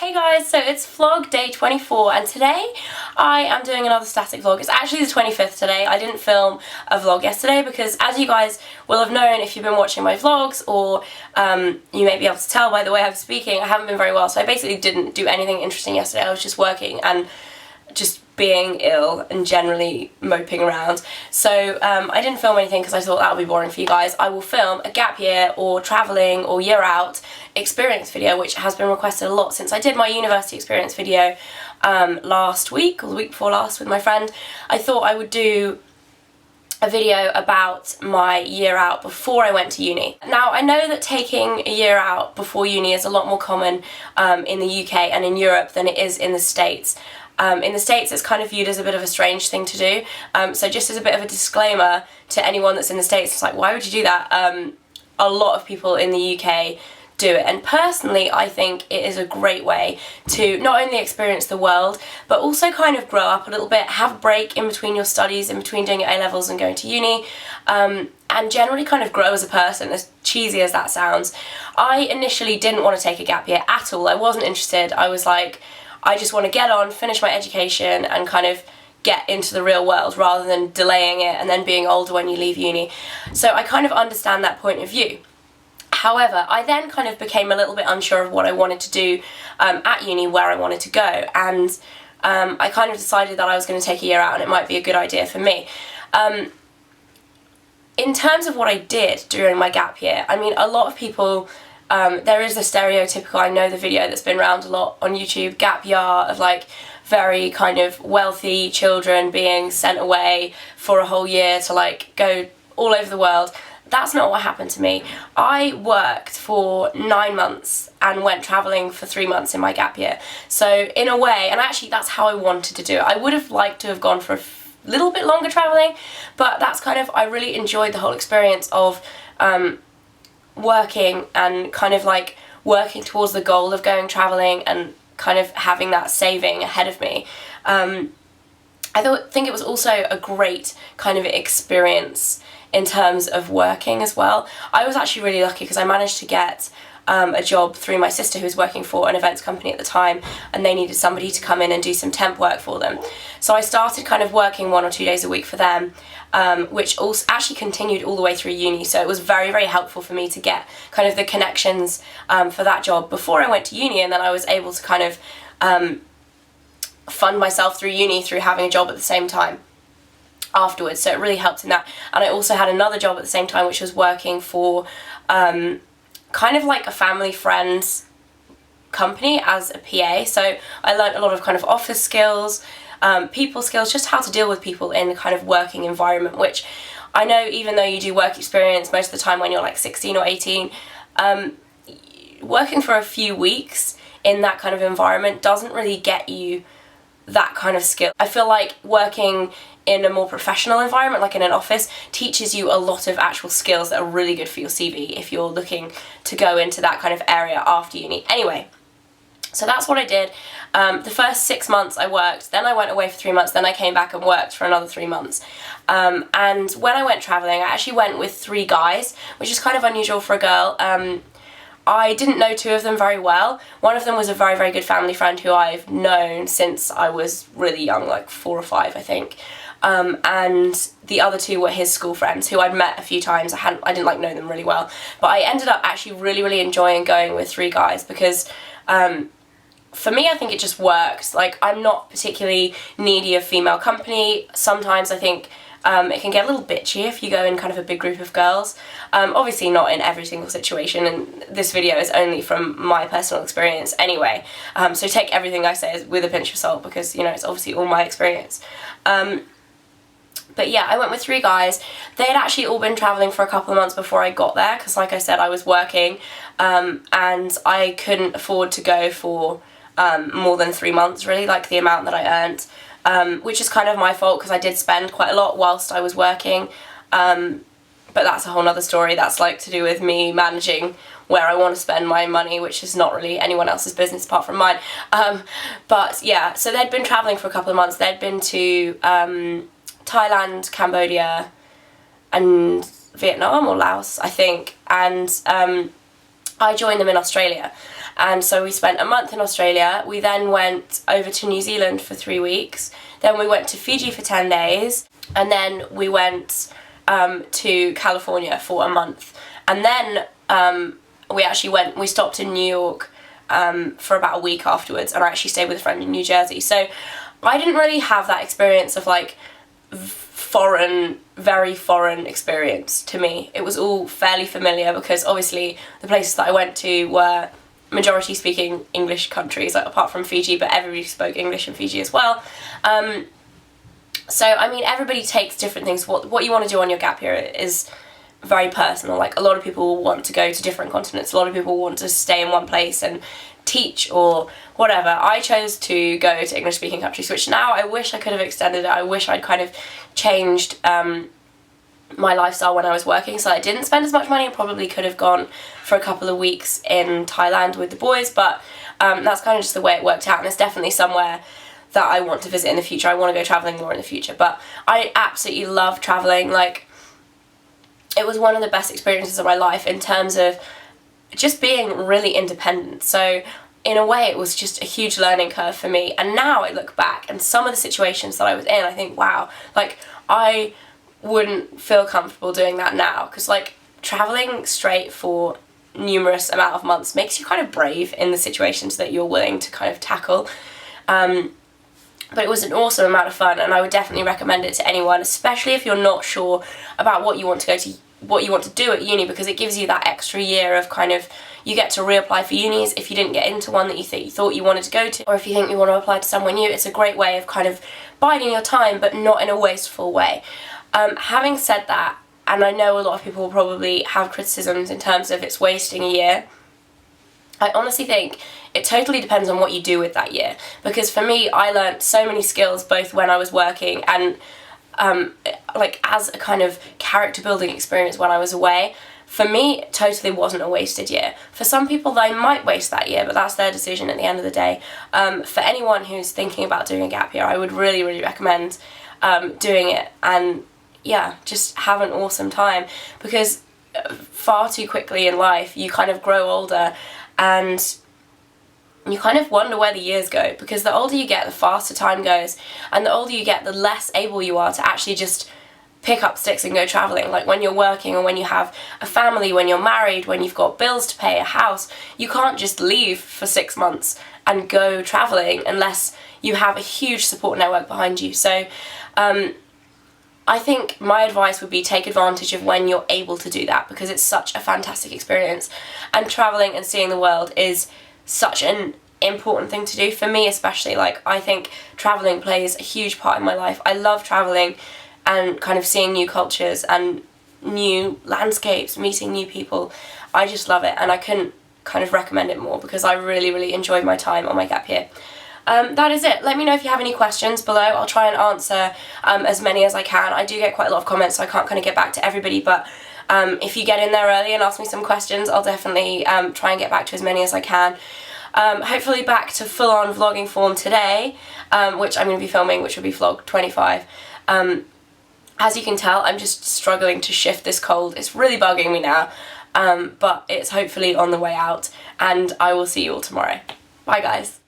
Hey guys, so it's vlog day 24 and today I am doing another static vlog. It's actually the 25th today. I didn't film a vlog yesterday because, as you guys will have known if you've been watching my vlogs, or you may be able to tell by the way I'm speaking, I haven't been very well, so I basically didn't do anything interesting yesterday. I was just working and just being ill and generally moping around. So I didn't film anything because I thought that would be boring for you guys. I will film a gap year or travelling or year out experience video, which has been requested a lot since I did my university experience video last week or the week before last with my friend. I thought I would do a video about my year out before I went to uni. Now, I know that taking a year out before uni is a lot more common in the UK and in Europe than it is in the States. In the States it's kind of viewed as a bit of a strange thing to do, so just as a bit of a disclaimer to anyone that's in the States, it's like, why would you do that? A lot of people in the UK do it, and personally I think it is a great way to not only experience the world but also kind of grow up a little bit, have a break in between your studies, in between doing your A-levels and going to uni, and generally kind of grow as a person, as cheesy as that sounds. I initially didn't want to take a gap year at all. I wasn't interested. I was like, I just want to get on, finish my education and kind of get into the real world rather than delaying it and then being older when you leave uni. So I kind of understand that point of view. However, I then kind of became a little bit unsure of what I wanted to do at uni, where I wanted to go, and I kind of decided that I was going to take a year out and it might be a good idea for me. In terms of what I did during my gap year, I mean, a lot of people, there is the stereotypical, I know the video that's been around a lot on YouTube, gap year of like very kind of wealthy children being sent away for a whole year to like go all over the world. That's not what happened to me. I worked for 9 months and went travelling for 3 months in my gap year. So in a way, and actually that's how I wanted to do it. I would have liked to have gone for a little bit longer travelling, but that's kind of, I really enjoyed the whole experience of working and kind of like working towards the goal of going travelling and kind of having that saving ahead of me. I think it was also a great kind of experience in terms of working as well. I was actually really lucky because I managed to get a job through my sister, who was working for an events company at the time, and they needed somebody to come in and do some temp work for them. So I started kind of working 1 or 2 days a week for them, which also actually continued all the way through uni, so it was very, very helpful for me to get kind of the connections for that job before I went to uni, and then I was able to kind of fund myself through uni through having a job at the same time afterwards, so it really helped in that. And I also had another job at the same time, which was working for kind of like a family friend's company as a PA, so I learned a lot of kind of office skills, people skills, just how to deal with people in a kind of working environment, which I know even though you do work experience most of the time when you're like 16 or 18, working for a few weeks in that kind of environment doesn't really get you that kind of skill. I feel like working in a more professional environment, like in an office, teaches you a lot of actual skills that are really good for your CV if you're looking to go into that kind of area after uni. Anyway, so that's what I did. The first 6 months I worked, then I went away for 3 months, then I came back and worked for another 3 months. And when I went travelling, I actually went with 3 guys, which is kind of unusual for a girl. I didn't know 2 of them very well. One of them was a very, very good family friend who I've known since I was really young, like 4 or 5 I think. And the other 2 were his school friends who I'd met a few times. I didn't like know them really well, but I ended up actually really, really enjoying going with 3 guys because for me, I think it just works. Like, I'm not particularly needy of female company. Sometimes I think it can get a little bitchy if you go in kind of a big group of girls. Obviously not in every single situation, and this video is only from my personal experience anyway, so take everything I say with a pinch of salt because, you know, it's obviously all my experience. But yeah, I went with 3 guys. They had actually all been travelling for a couple of months before I got there because, like I said, I was working and I couldn't afford to go for more than 3 months, really, like the amount that I earned. Which is kind of my fault because I did spend quite a lot whilst I was working, but that's a whole nother story. That's like to do with me managing where I want to spend my money, which is not really anyone else's business apart from mine. But yeah, so they'd been travelling for a couple of months. They'd been to Thailand, Cambodia and Vietnam or Laos, I think, and I joined them in Australia. and so we spent a month in Australia. We then went over to New Zealand for 3 weeks, then we went to Fiji for 10 days, and then we went to California for a month, and then we stopped in New York for about a week afterwards, and I actually stayed with a friend in New Jersey. So I didn't really have that experience of like very foreign experience to me. It was all fairly familiar because obviously the places that I went to were majority speaking English countries, like apart from Fiji, but everybody spoke English in Fiji as well. So I mean, everybody takes different things. What you want to do on your gap year is very personal. Like, a lot of people want to go to different continents, a lot of people want to stay in one place and teach or whatever. I chose to go to English speaking countries, which now I wish I could have extended it. I wish I'd kind of changed my lifestyle when I was working, so I didn't spend as much money. I probably could have gone for a couple of weeks in Thailand with the boys, but that's kind of just the way it worked out, and it's definitely somewhere that I want to visit in the future. I want to go travelling more in the future, but I absolutely love travelling. Like, it was one of the best experiences of my life in terms of just being really independent. So in a way it was just a huge learning curve for me, and now I look back and some of the situations that I was in, I think, wow, like, I wouldn't feel comfortable doing that now, because like travelling straight for numerous amount of months makes you kind of brave in the situations that you're willing to kind of tackle. But it was an awesome amount of fun, and I would definitely recommend it to anyone, especially if you're not sure about what you want to do at uni, because it gives you that extra year of kind of, you get to reapply for unis if you didn't get into one that you thought you wanted to go to, or if you think you want to apply to somewhere new. It's a great way of kind of biding your time, but not in a wasteful way. Having said that, and I know a lot of people will probably have criticisms in terms of it's wasting a year, I honestly think it totally depends on what you do with that year. Because for me, I learnt so many skills both when I was working and like as a kind of character building experience when I was away. For me, it totally wasn't a wasted year. For some people, they might waste that year, but that's their decision at the end of the day. For anyone who's thinking about doing a gap year, I would really, really recommend doing it, and yeah, just have an awesome time, because far too quickly in life you kind of grow older and you kind of wonder where the years go, because the older you get, the faster time goes, and the older you get, the less able you are to actually just pick up sticks and go travelling. Like, when you're working, or when you have a family, when you're married, when you've got bills to pay, a house, you can't just leave for 6 months and go travelling unless you have a huge support network behind you. So I think my advice would be, take advantage of when you're able to do that, because it's such a fantastic experience, and travelling and seeing the world is such an important thing to do. For me especially, like, I think travelling plays a huge part in my life. I love travelling and kind of seeing new cultures and new landscapes, meeting new people. I just love it, and I couldn't kind of recommend it more, because I really, really enjoyed my time on my gap year. That is it. Let me know if you have any questions below. I'll try and answer as many as I can. I do get quite a lot of comments, so I can't kind of get back to everybody, but if you get in there early and ask me some questions, I'll definitely try and get back to as many as I can. Hopefully back to full-on vlogging form today, which I'm going to be filming, which will be vlog 25. As you can tell, I'm just struggling to shift this cold. It's really bugging me now, but it's hopefully on the way out, and I will see you all tomorrow. Bye, guys.